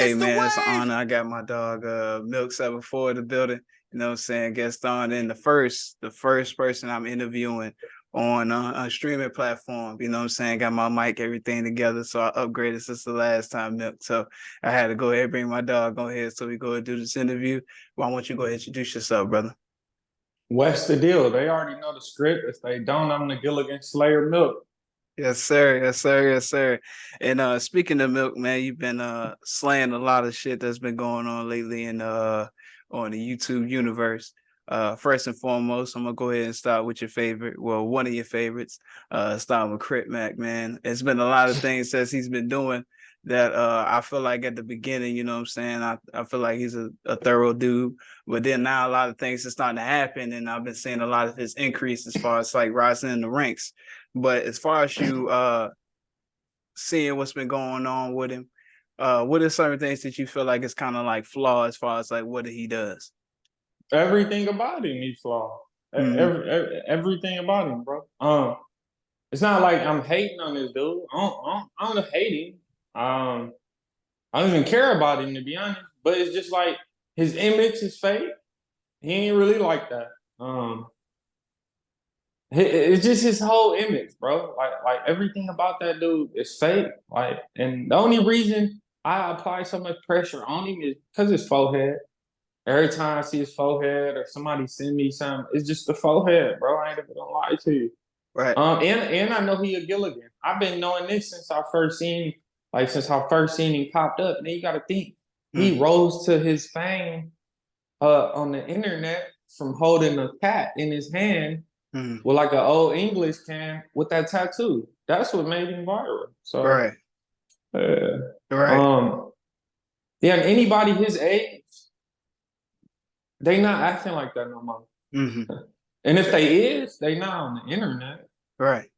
Hey man, it's an honor. I got my dog Milk 74 in the building. You know what I'm saying? Guest on in the first person I'm interviewing on a streaming platform. You know what I'm saying? Got my mic, everything together. So I upgraded since the last time, Milk. So I had to go ahead and bring my dog on here so we go and do this interview. Why don't you go ahead and introduce yourself, brother? What's the deal? They already know the script. If they don't, I'm the Gilligan Slayer Milk. Yes, sir. Yes, sir. Yes, sir. And speaking of Milk, man, you've been slaying a lot of shit that's been going on lately in on the YouTube universe. First and foremost, I'm gonna go ahead and start with your favorite. Well, one of your favorites. Starting with Crip Mac, man. It's been a lot of things since he's been doing that I feel like at the beginning, you know what I'm saying? I feel like he's a thorough dude. But then now a lot of things are starting to happen, and I've been seeing a lot of his increase as far as like rising in the ranks. But as far as you seeing what's been going on with him, what are certain things that you feel like is kind of like flaw as far as like what he does? Everything about him he flawed. Mm-hmm. Everything about him, bro. It's not like I'm hating on this dude. I don't hate him. I don't even care about him to be honest. But it's just like his image is fake. He ain't really like that. It's just his whole image, bro. Like everything about that dude is fake. Like, and the only reason I apply so much pressure on him is because his forehead. Every time I see his forehead or somebody send me something, it's just the forehead, bro. I ain't even gonna lie to you. Right. And I know he a Gilligan. I've been knowing this since since I first seen him popped up. And then you got to think he rose to his fame on the internet from holding a cat in his hand with like an old English can with that tattoo. That's what made him viral. So, Right. uh, Right. yeah, and anybody his age, they not acting like that no more. Mm-hmm. And if they is, they not on the internet. Right.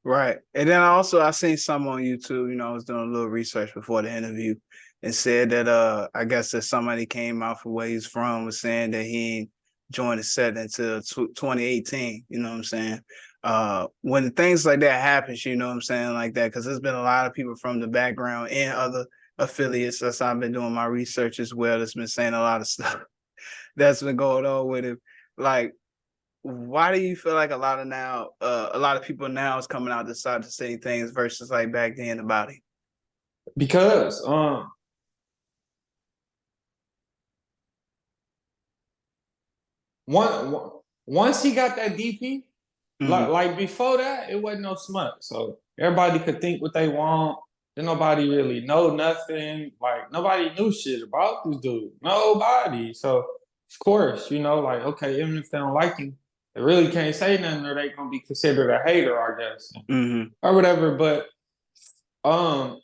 Right. And then I seen some on YouTube, you know, I was doing a little research before the interview and said that I guess that somebody came out from where he's from was saying that he joined the set until 2018, you know what I'm saying? When things like that happens, you know what I'm saying, like that, because there's been a lot of people from the background and other affiliates as I've been doing my research as well that's been saying a lot of stuff that's been going on with him. Like, why do you feel like a lot of people now is coming out to start to say things versus like back then about it? Because one once he got that DP, Mm-hmm. like before that, it wasn't no smut. So everybody could think what they want. Then nobody really know nothing. Like nobody knew shit about this dude. Nobody. So of course, you know, like okay, even if they don't like him, they really can't say nothing, or they gonna be considered a hater, I guess, Mm-hmm. or whatever. But um,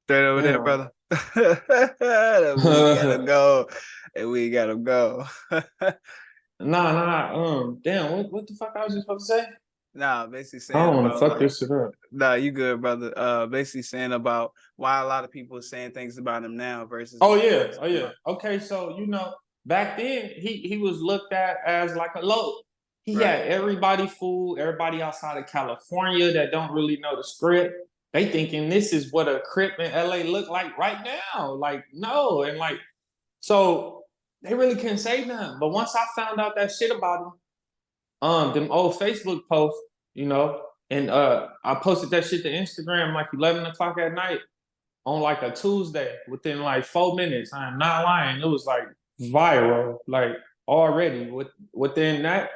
Straight over there, damn. brother. We gotta go. And we gotta go. Damn, what the fuck I was just about to say? Nah, basically I saying don't want to about fuck like, this shit up. nah, you good, brother. Basically saying about why a lot of people are saying things about him now versus Oh when he yeah, first oh came yeah. out. Okay, so you know, back then he was looked at as like a low. He Right. had everybody fooled, everybody outside of California that don't really know the script. They thinking this is what a Crip in LA look like right now. Like, no, and like so they really couldn't say nothing. But once I found out that shit about him, them old Facebook posts, you know, and I posted that shit to Instagram like 11 o'clock at night on like a Tuesday. Within like 4 minutes, I'm not lying, it was like viral, like already within that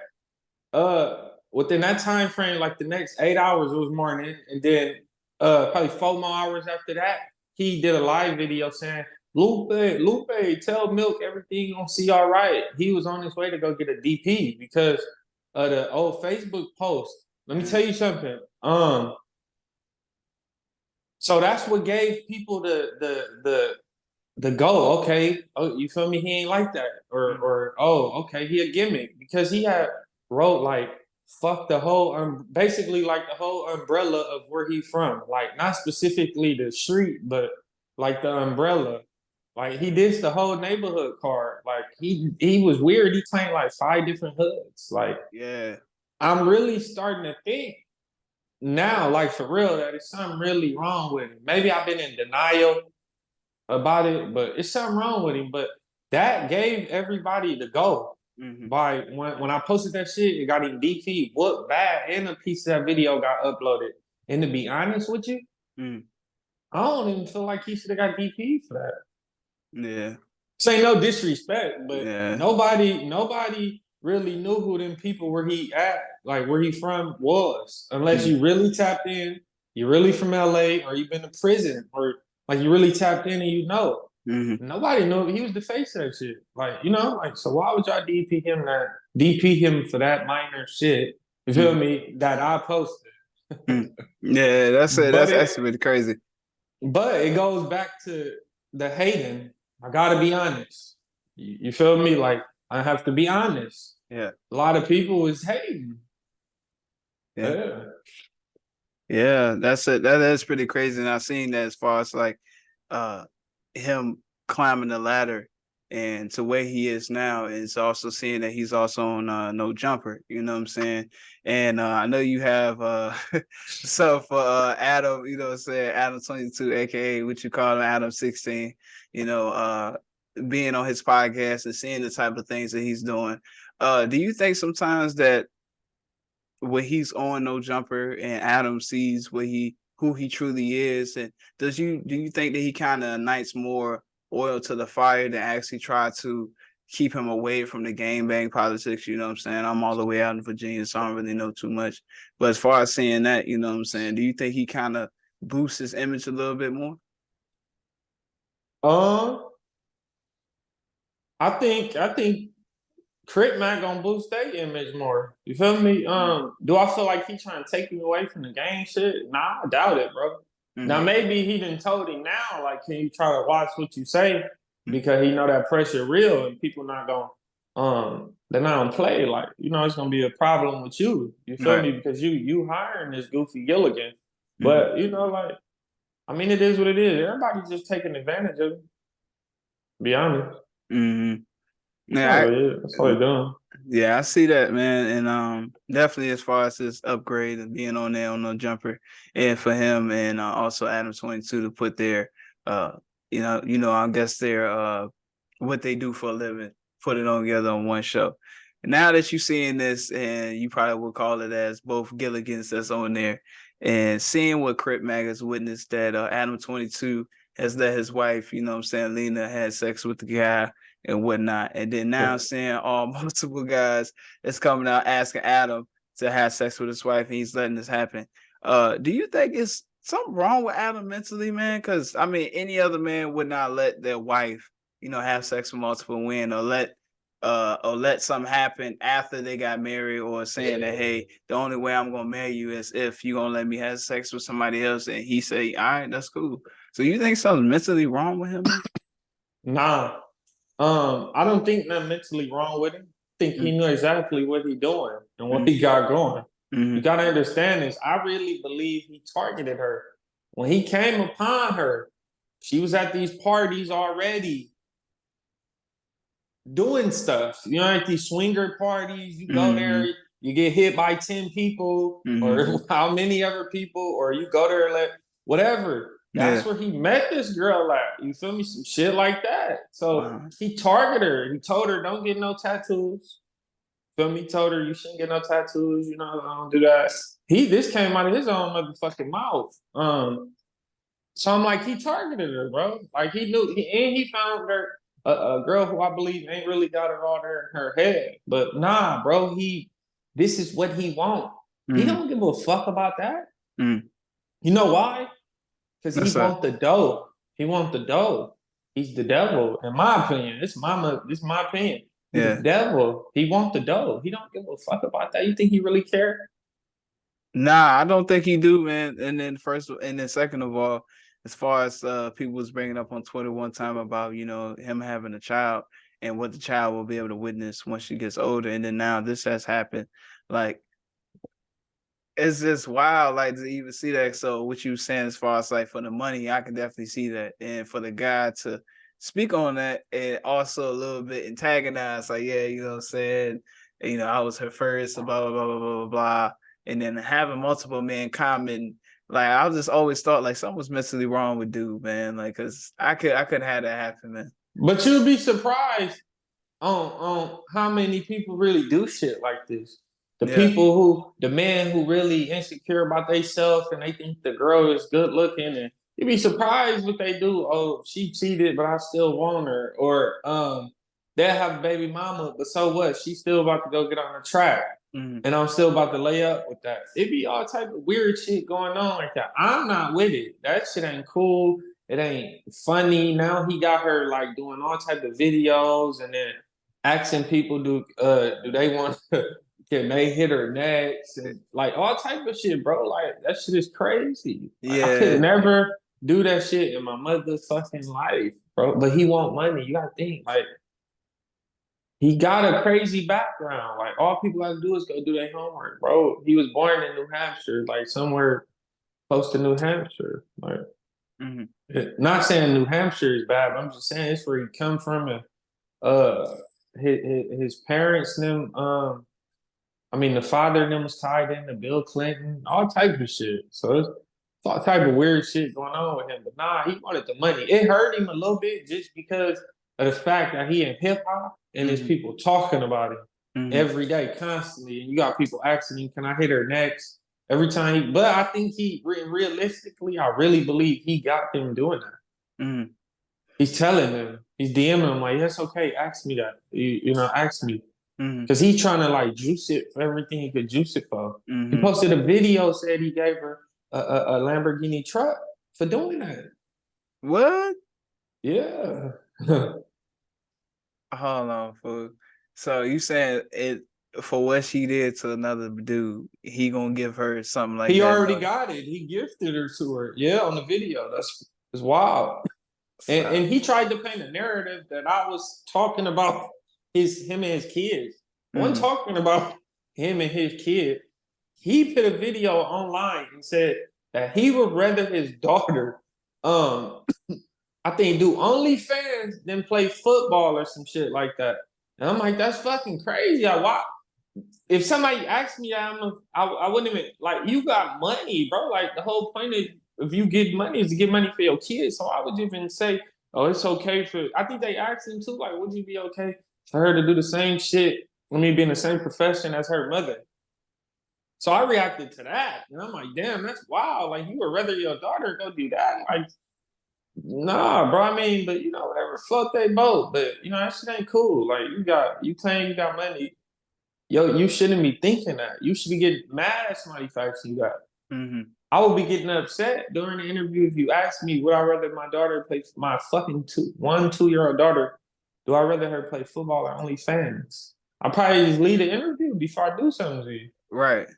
time frame, like the next 8 hours it was morning, and then probably 4 more hours after that, he did a live video saying, Lupe, tell Milk everything gonna see all right. He was on his way to go get a DP because of the old Facebook post. Let me tell you something. So that's what gave people the go. Okay, oh, you feel me? He ain't like that, or oh, okay, he a gimmick because he had wrote like fuck the whole basically like the whole umbrella of where he from, like not specifically the street, but like the umbrella. Like he did the whole neighborhood card. Like he was weird. He claimed like 5 different hoods. Like Yeah. I'm really starting to think now, like for real, that it's something really wrong with him. Maybe I've been in denial about it, but it's something wrong with him. But that gave everybody the go. By when I posted that shit, it got him DP, whooped bad, and a piece of that video got uploaded. And to be honest with you, I don't even feel like he should have got DP for that. Yeah. Say no disrespect, but Yeah. nobody really knew who them people where he at, like where he from was, unless you really tapped in, you're really from LA, or you've been to prison, or like you really tapped in and you know. Nobody knew he was the face of that shit. Like, you know, like, so why would y'all DP him for that minor shit? You feel me? That I posted. Yeah, that's it. That's actually really crazy. But it goes back to the hating. I gotta be honest. You feel me? Like, I have to be honest. Yeah. A lot of people is hating. Yeah. Yeah, that's it. That is pretty crazy. And I've seen that as far as like him climbing the ladder and to where he is now is also seeing that he's also on No Jumper, you know what I'm saying? And I know you have so for Adam, you know what I'm saying, Adam22, aka what you call him, Adam16, you know, being on his podcast and seeing the type of things that he's doing. Do you think sometimes that when he's on No Jumper and Adam sees who he truly is, and do you think that he kind of ignites more oil to the fire than actually try to keep him away from the game bang politics? You know what I'm saying? I'm all the way out in Virginia, so I don't really know too much. But as far as seeing that, you know what I'm saying, do you think he kind of boosts his image a little bit more? I think Crip Mac gonna boost their image more. You feel me? Do I feel like he trying to take me away from the game shit? Nah, I doubt it, bro. Now maybe he done told him now, like, can you try to watch what you say? Because he know that pressure real and people not gonna they're not gonna play. Like, you know, it's gonna be a problem with you. You feel me? Because you hiring this goofy Gilligan. But you know, like, I mean, it is what it is. Everybody's just taking advantage of it. Be honest. Yeah, That's all they're doing. Yeah, I see that, man, and definitely as far as this upgrade and being on there on No Jumper, and for him and also Adam22 to put their I guess their what they do for a living, put it on together on one show. And now that you're seeing this, and you probably would call it as both Gilligans that's on there, and seeing what Crip Mac has witnessed that Adam22 has let his wife, you know what I'm saying, Lena, had sex with the guy and whatnot. And then now seeing all multiple guys that's coming out asking Adam to have sex with his wife and he's letting this happen. Do you think it's something wrong with Adam mentally, man? Because I mean, any other man would not let their wife, you know, have sex with multiple women or let something happen after they got married, or saying that, hey, the only way I'm gonna marry you is if you're gonna let me have sex with somebody else, and he say, all right, that's cool. So you think something's mentally wrong with him, man? Nah. I don't think nothing mentally wrong with him. I think he knew exactly what he doing and what he got going. You gotta understand this. I really believe he targeted her. When he came upon her, she was at these parties already doing stuff. You know, like these swinger parties, you go there, you get hit by 10 people or how many other people, or you go there, like, whatever. That's where he met this girl at. You feel me? Some shit like that. So he targeted her. He told her, don't get no tattoos. Feel me? He told her, you shouldn't get no tattoos. You know, don't do that. This came out of his own motherfucking mouth. So I'm like, he targeted her, bro. Like, he knew, and he found her a girl who I believe ain't really got it all there in her head. But nah, bro, this is what he want. He don't give a fuck about that. You know why? Because he want the dough. He want the dough. He's the devil, in my opinion. This is my opinion. He's the devil. He want the dough. He don't give a fuck about that. You think he really care? Nah, I don't think he do, man. And then second of all, as far as people was bringing up on Twitter one time about, you know, him having a child and what the child will be able to witness once she gets older, and then now this has happened. Like, it's just wild, like, to even see that. So what you saying as far as like for the money, I can definitely see that. And for the guy to speak on that and also a little bit antagonize, like, yeah, you know what I'm saying? you know, I was her first, blah, blah, blah, blah, blah, blah, blah. And then having multiple men comment, like, I just always thought like something was mentally wrong with dude, man. Like, cause I couldn't have that happen, man. But you'd be surprised on how many people really do shit like this. Yeah. The man who really insecure about themselves and they think the girl is good looking, and you'd be surprised what they do. Oh, she cheated, but I still want her. Or they have a baby mama, but so what? She's still about to go get on the track. Mm-hmm. And I'm still about to lay up with that. It be all type of weird shit going on like that. I'm not with it. That shit ain't cool. It ain't funny. Now he got her like doing all type of videos and then asking people do they want can they hit her next and like all type of shit, bro. Like that shit is crazy. Like, I could Yeah. never do that shit in my mother's fucking life, bro. But he want money. You gotta think like he got a crazy background. Like all people have to do is go do their homework, bro. He was born in New Hampshire, like somewhere close to New Hampshire. Like, not saying New Hampshire is bad, but I'm just saying it's where he come from. And his parents, them, I mean, the father and them was tied into Bill Clinton, all type of shit. So it's all type of weird shit going on with him. But nah, he wanted the money. It hurt him a little bit just because of the fact that he in hip hop and there's people talking about him every day, constantly. And you got people asking him, "Can I hit her next?" Every time he, but I think he realistically, I really believe he got them doing that. He's telling them, he's DMing them like, "Yes, okay, ask me that. You know, ask me." Because he's trying to like juice it for everything he could juice it for. He posted a video, said he gave her a Lamborghini truck for doing that. What? Yeah. Hold on, fool. So you saying it for what she did to another dude, he gonna give her something like He that? already got it. He gifted her to her. Yeah, on the video. That's wild. And he tried to paint a narrative that I was talking about him and his kids. I wasn't talking about him and his kid. He put a video online and said that he would rather his daughter, I think, do OnlyFans than play football or some shit like that. And I'm like, that's fucking crazy. Why? If somebody asked me that, I wouldn't even like. You got money, bro. Like the whole point of if you get money is to get money for your kids. So I would even say, oh, it's okay for. I think they asked him too, like, would you be okay for her to do the same shit? I mean, be in the same profession as her mother. So I reacted to that, and I'm like, damn, that's wild. Like you would rather your daughter go do that? Like, nah, bro. I mean, but you know, whatever. Fuck they both. But you know, that shit ain't cool. Like you claim you got money. Yo, you shouldn't be thinking that. You should be getting mad at somebody facts you got. I would be getting upset during the interview if you asked me, would I rather my daughter play my fucking 2-year-old daughter? Do I rather her play football or OnlyFans? I'll probably just leave the interview before I do something to you. Right.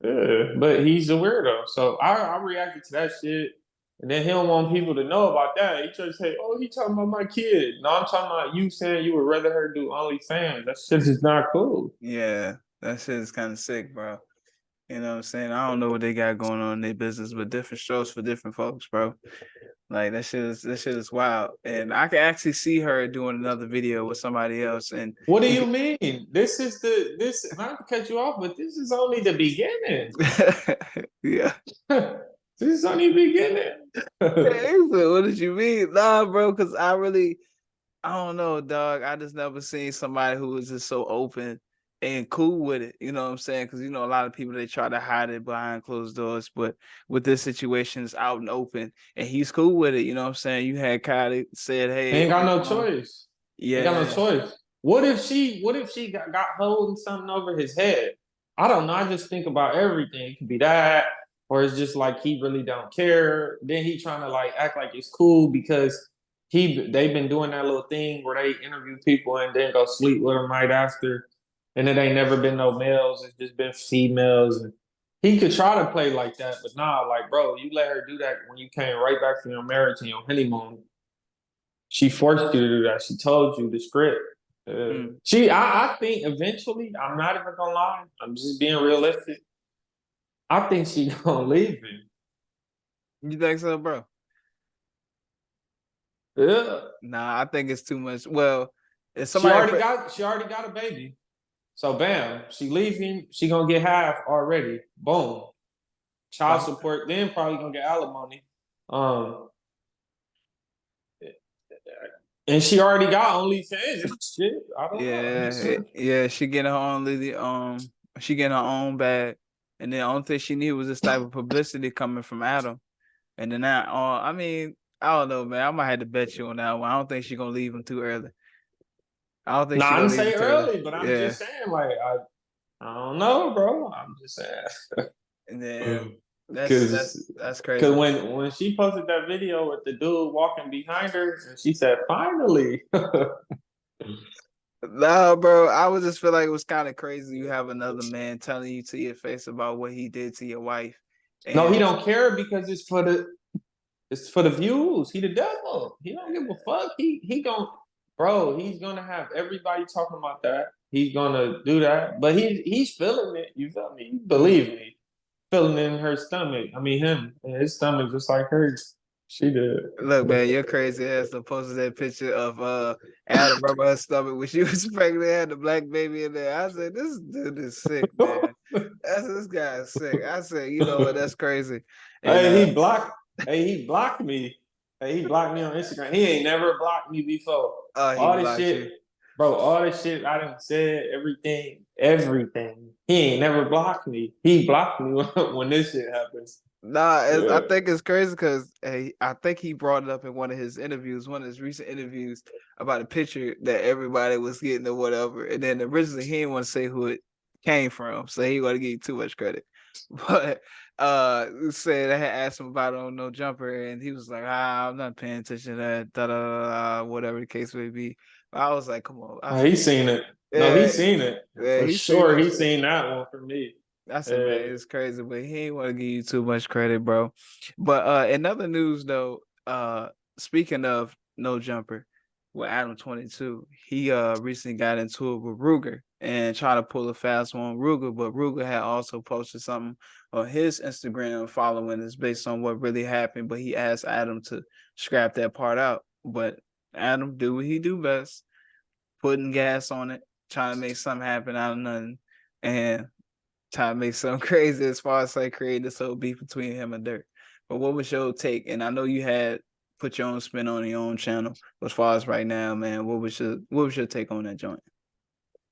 Yeah, but he's a weirdo. So I reacted to that shit. And then he don't want people to know about that. He tries to say, oh, he talking about my kid. No, I'm talking about you saying you would rather her do OnlyFans. That shit is not cool. Yeah, that shit is kind of sick, bro. You know what I'm saying? I don't know what they got going on in their business, but different strokes for different folks, bro. Like that shit is wild. And I can actually see her doing another video with somebody else. And what do you mean? This not to cut you off, but this is only the beginning. Yeah. This is only the beginning. What did you mean? Nah, bro, because I don't know, dog. I just never seen somebody who was just so open and cool with it. You know what I'm saying? Because, you know, a lot of people, they try to hide it behind closed doors. But with this situation, it's out and open. And he's cool with it. You know what I'm saying? You had Kylie said, hey. Ain't got no choice. Yeah. Ain't got no choice. What if she got holding something over his head? I don't know. I just think about everything. It could be that. Or it's just like he really don't care. Then he trying to like act like it's cool because they've been doing that little thing where they interview people and then go sleep with them right after. And it ain't never been no males. It's just been females. And he could try to play like that, but nah, like, bro, you let her do that when you came right back from your marriage and your honeymoon. She forced you to do that. She told you the script. I think eventually, I'm not even gonna lie. I'm just being realistic. I think she gonna leave him. You think so, bro? Yeah. Nah, I think it's too much. Well, if She somebody already got a baby. So bam, she leaving. She gonna get half already. Boom. Child support. Then probably gonna get alimony. And she already got OnlyFans and shit. I don't know. Yeah. She getting her own she getting her own bag, and the only thing she needed was this type of publicity coming from Adam. And then now, I mean, I don't know, man. I might have to bet you on that one. I don't think she's gonna leave him too early. I don't think Nah, she's I gonna didn't leave him say too early. early, but I'm Yeah. just saying, like, I don't know, bro. I'm just saying. And then that's crazy. Cause when she posted that video with the dude walking behind her, and she said, "Finally." No, bro. I would just feel like it was kind of crazy. You have another man telling you to your face about what he did to your wife. And No, he don't care because it's for the views. He the devil. He don't give a fuck. He's gonna have everybody talking about that. He's gonna do that, but he's feeling it. You feel me? Believe me, feeling it in her stomach. I mean, his stomach just like hers. She did. Look, man, you're crazy ass. Posted that picture of Adam rubbing her stomach when she was pregnant, had the black baby in there. I said, this dude is sick, man. This guy is sick. I said, you know what? That's crazy. And, Hey, he blocked. Hey, he blocked me. Hey, he blocked me on Instagram. He ain't never blocked me before. All this shit, you. bro. All this shit I done said, everything. He ain't never blocked me. He blocked me when this shit happens. Nah, I think it's crazy because I think he brought it up in one of his interviews, one of his recent interviews, about a picture that everybody was getting or whatever. And then originally he didn't want to say who it came from, so he want to give you too much credit. But said I had asked him about it on No Jumper, and he was like, I'm not paying attention to that, whatever the case may be. But I was like, come on. He's seen it. Yeah, no, he's seen it. Yeah, For sure, he's seen that one for me. I said, man, it's crazy, but he ain't want to give you too much credit, bro. But in other news, though, speaking of No Jumper with Adam22, he recently got into it with Ruger and tried to pull a fast one on Ruger, but Ruger had also posted something on his Instagram following this based on what really happened, but he asked Adam to scrap that part out. But Adam do what he do best, putting gas on it, trying to make something happen out of nothing, and trying to make something crazy as far as like creating this whole beef between him and Dirk. But what was your take? And I know you had put your own spin on your own channel. As far as right now, man, what was your take on that joint?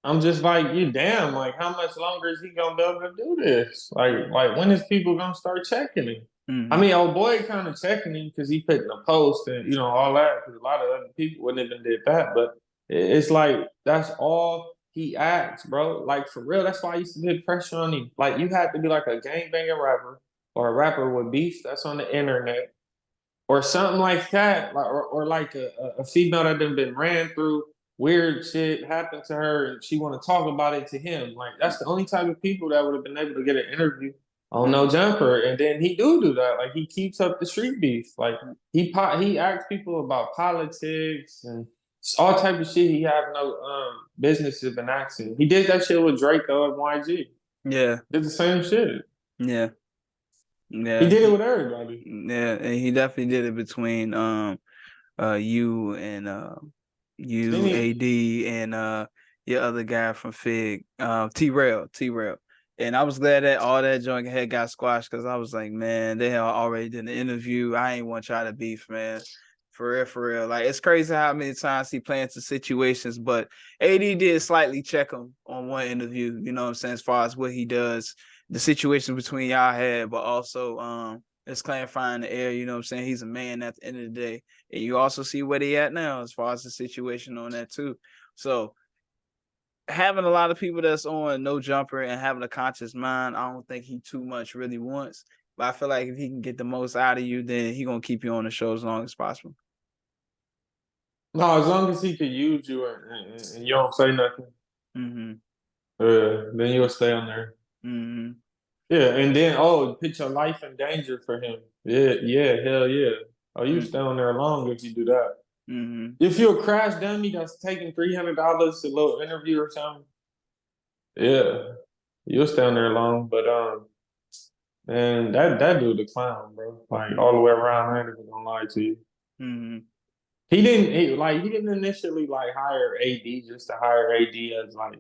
I'm just like, you damn, like how much longer is he gonna be able to do this? Like when is people gonna start checking him? Mm-hmm. I mean, old boy kind of checking him because he put in a post and all that. Because a lot of other people wouldn't even did that, but it's like that's all he acts, bro. Like for real, that's why I used to put pressure on him. Like you had to be like a gangbanging rapper or a rapper with beef that's on the internet or something like that, like or like a female that done been ran through weird shit happened to her and she want to talk about it to him. Like that's the only type of people that would have been able to get an interview on No Jumper. And then he do that. Like he keeps up the street beef. Like he asks people about politics and all type of shit he have no business have been asking. He did that shit with Draco and YG. Yeah. Did the same shit. Yeah. Yeah. He did it with everybody. Yeah, and he definitely did it between you and AD and your other guy from Fig, T-Rail. And I was glad that all that joint had got squashed because I was like, man, they had already did the interview. I ain't want y'all to beef, man. For real. Like it's crazy how many times he play into situations, but AD did slightly check him on one interview, you know what I'm saying, as far as what he does, the situation between y'all had, but also it's clarifying the air, you know what I'm saying? He's a man at the end of the day. And you also see where they at now as far as the situation on that too. So having a lot of people that's on No Jumper and having a conscious mind, I don't think he too much really wants. But I feel like if he can get the most out of you, then he gonna keep you on the show as long as possible. No, as long as he can use you and you don't say nothing, then you'll stay on there. Mm-hmm. Yeah, and then put your life in danger for him. Yeah, hell yeah. Oh, you stay on there long if you do that. Mm-hmm. If you're a crash dummy that's taking $300 a little interview or something, yeah, you'll stay on there long. But man, that dude the clown, bro. Like all the way around, I ain't even gonna lie to you. Mm-hmm. He didn't initially like hire AD just to hire AD as like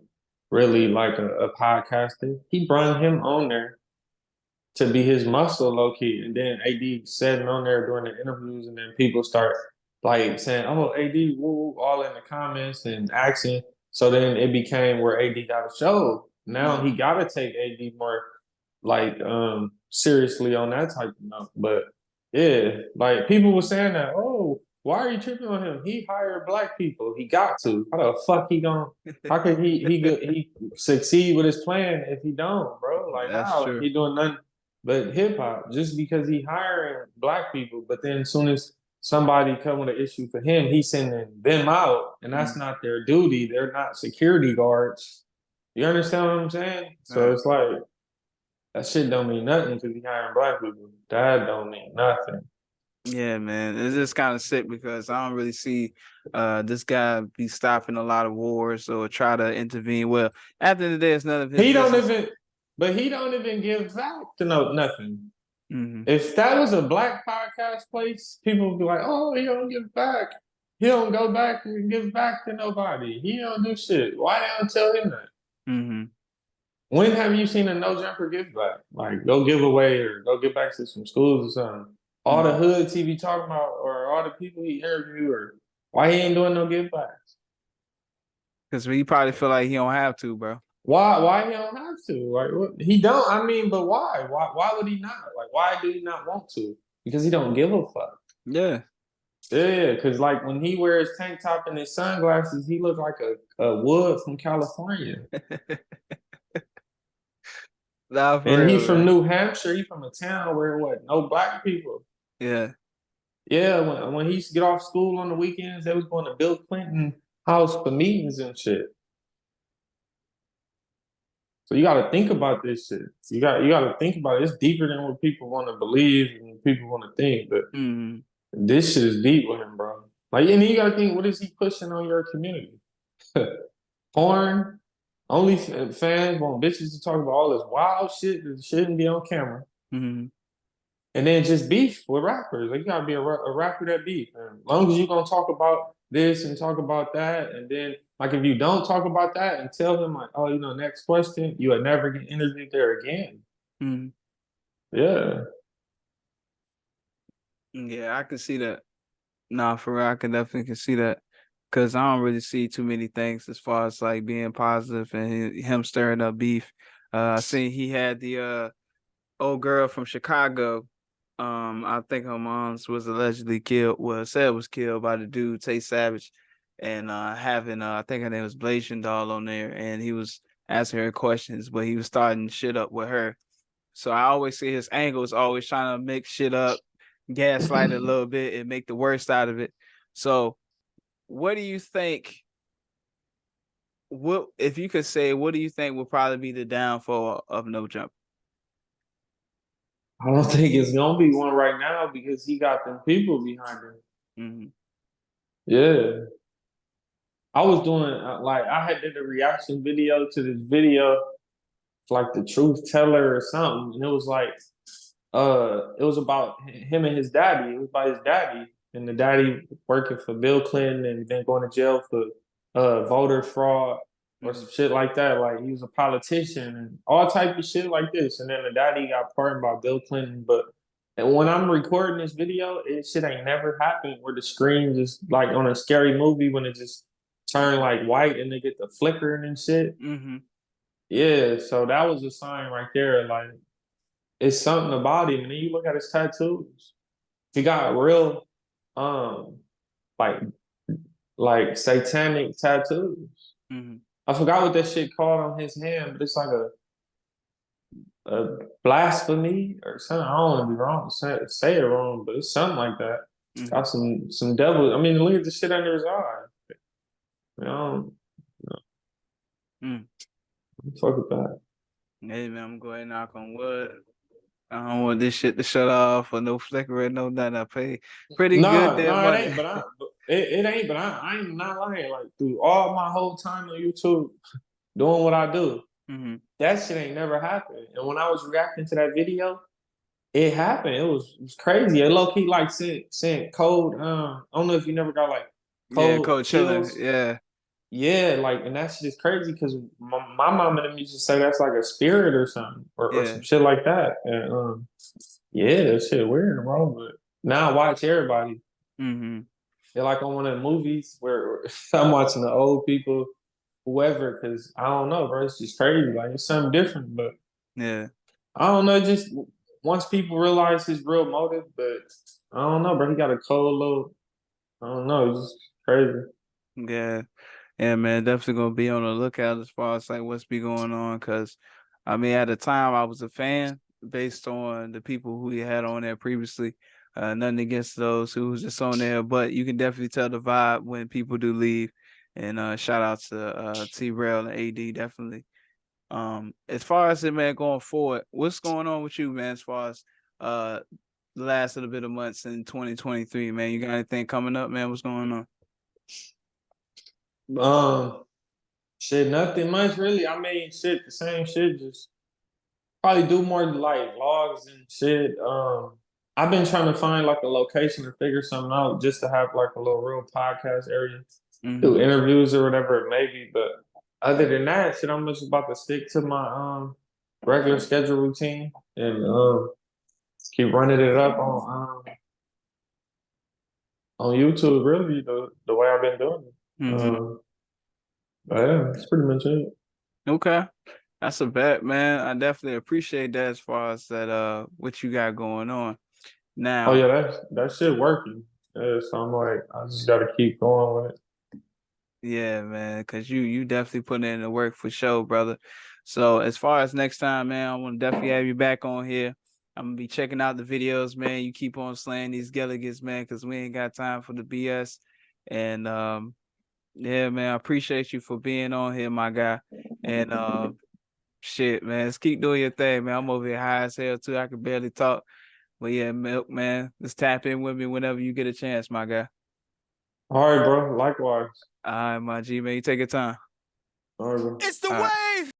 really like a podcaster. He brought him on there to be his muscle low key. And then AD sitting on there during the interviews, and then people start like saying, "Oh, AD, woo," all in the comments and asking. So then it became where AD got a show. Now he gotta take AD more like seriously on that type of note. But yeah, like people were saying that, "Oh, why are you tripping on him? He hired black people. He got to. How the fuck he gonna? How could he succeed with his plan if he don't, bro? Like That's how? Like true. he doing nothing but hip hop just because he hiring black people. But then as soon as somebody come with an issue for him, he's sending them out, and that's not their duty. They're not security guards. You understand what I'm saying? So Right. it's like that shit don't mean nothing because he hiring black people. That don't mean nothing. Yeah, man. It's just kind of sick because I don't really see this guy be stopping a lot of wars or try to intervene. Well, at the end of the day, it's none of his He don't business. even, but he don't even give back to nothing. Mm-hmm. If that was a black podcast place, people would be like, "Oh, he don't give back. He don't go back and give back to nobody. He don't do shit. Why they don't tell him that?" Mm-hmm. When have you seen a No Jumper give back? Like go give away or go give back to some schools or something. All the Mm-hmm. hoods he be talking about or all the people he interviewed or why he ain't doing no give backs? Because he probably feel like he don't have to, bro. Why he don't have to? Like what he don't, I mean, but why? Why would he not? Like why do he not want to? Because he don't give a fuck. Yeah. Yeah, because like when he wears tank top and his sunglasses, he look like a wood from California. Nah, for And he real, from man. New Hampshire. He from a town where what? No black people. Yeah. Yeah, when he used to get off school on the weekends, they was going to Bill Clinton house for meetings and shit. So you got to think about this shit. You got to think about it. It's deeper than what people want to believe and what people want to think. But Mm-hmm. this shit is deep with him, bro. Like, and you got to think, what is he pushing on your community? Porn. Only fans want bitches to talk about all this wild shit that shouldn't be on camera. Mm-hmm. And then just beef with rappers. Like you gotta be a rapper that beef. And as long as you're gonna talk about this and talk about that, and then like if you don't talk about that and tell them like, oh, next question, you will never get interviewed there again. Mm-hmm. Yeah. Yeah, I can see that. Nah, for real, I can definitely can see that. Cause I don't really see too many things as far as like being positive and him stirring up beef. I seen he had the old girl from Chicago. I think her mom's was allegedly killed. Well, said was killed by the dude Tay Savage, and having I think her name was Blasian Doll on there, and he was asking her questions, but he was starting shit up with her. So I always see his angles always trying to mix shit up, gaslight it a little bit, and make the worst out of it. So, what do you think? What if you could say? What do you think will probably be the downfall of No Jump? I don't think it's gonna be one right now because he got them people behind him. Mm-hmm. Yeah. I was doing like I had did a reaction video to this video, like the truth teller or something, and it was like it was about him and his daddy. It was about his daddy and the daddy working for Bill Clinton and then going to jail for voter fraud or Mm-hmm. some shit like that. Like he was a politician and all type of shit like this. And then the daddy got pardoned by Bill Clinton. But and when I'm recording this video, it shit ain't never happened where the screen just like on a scary movie when it just turn like white and they get the flickering and shit. Mm-hmm. Yeah, so that was a sign right there. Like it's something about him. And then you look at his tattoos. He got real um like satanic tattoos. Mm-hmm. I forgot what that shit called on his hand, but it's like a blasphemy or something. I don't want to be wrong, say it wrong, but it's something like that. Mm-hmm. Got some devil. I mean, look at the shit under his eye. You know, Mm. fuck with that. Hey man, I'm going to knock on wood. I don't want this shit to shut off or no flickering, no nothing. I pay pretty good No, damn no, it money. ain't. It ain't. But I ain't not lying. Like through all my whole time on YouTube, doing what I do, Mm-hmm. that shit ain't never happened. And when I was reacting to that video, it happened. It was crazy. It low key like sent code. I don't know if you never got like Yeah, code coach chilling. kills. Yeah. Yeah, like, and that's just crazy because my mom and them used to say that's like a spirit or something, or Yeah. some shit like that. And yeah, that shit weird and wrong. But now I watch everybody. Mm-hmm. They're like on one of the movies where I'm watching the old people, whoever, because I don't know, bro. It's just crazy. Like it's something different, but Yeah. I don't know. Just once people realize his real motive, but I don't know, bro. He got a cold little. I don't know. It's just crazy. Yeah. Yeah, man, definitely gonna be on the lookout as far as like what's be going on. Cause I mean, at the time I was a fan based on the people who he had on there previously. Nothing against those who was just on there, but you can definitely tell the vibe when people do leave. And shout out to T-Rail and AD definitely. As far as it, man, going forward, what's going on with you, man, as far as the last little bit of months in 2023, man? You got anything coming up, man? What's going on? Um, Shit, nothing much really. I mean, shit, the same shit. Just probably do more like vlogs and shit. I've been trying to find like a location to figure something out just to have like a little real podcast area, do Mm-hmm. interviews or whatever it may be. But other than that, shit, I'm just about to stick to my regular schedule routine and keep running it up on YouTube. Really, the way I've been doing it. Mm-hmm. But yeah, that's pretty much it. Okay. That's a bet, man. I definitely appreciate that as far as that what you got going on. Oh Now, yeah, that shit working. Yeah, so I'm like, I just gotta keep going with it. yeah, man, cause you definitely putting in the work for sure, brother. So as far as next time, man, I want to definitely have you back on here. I'm gonna be checking out the videos, man. You keep on slaying these Gilligans, man, cause we ain't got time for the BS. And yeah, man, I appreciate you for being on here, my guy. And shit, man, let's keep doing your thing, man. I'm over here high as hell too. I can barely talk. But yeah, Milk, man, just tap in with me whenever you get a chance, my guy. All right, bro. Likewise. All right, my G, man, you take your time. All right, bro. It's the wave.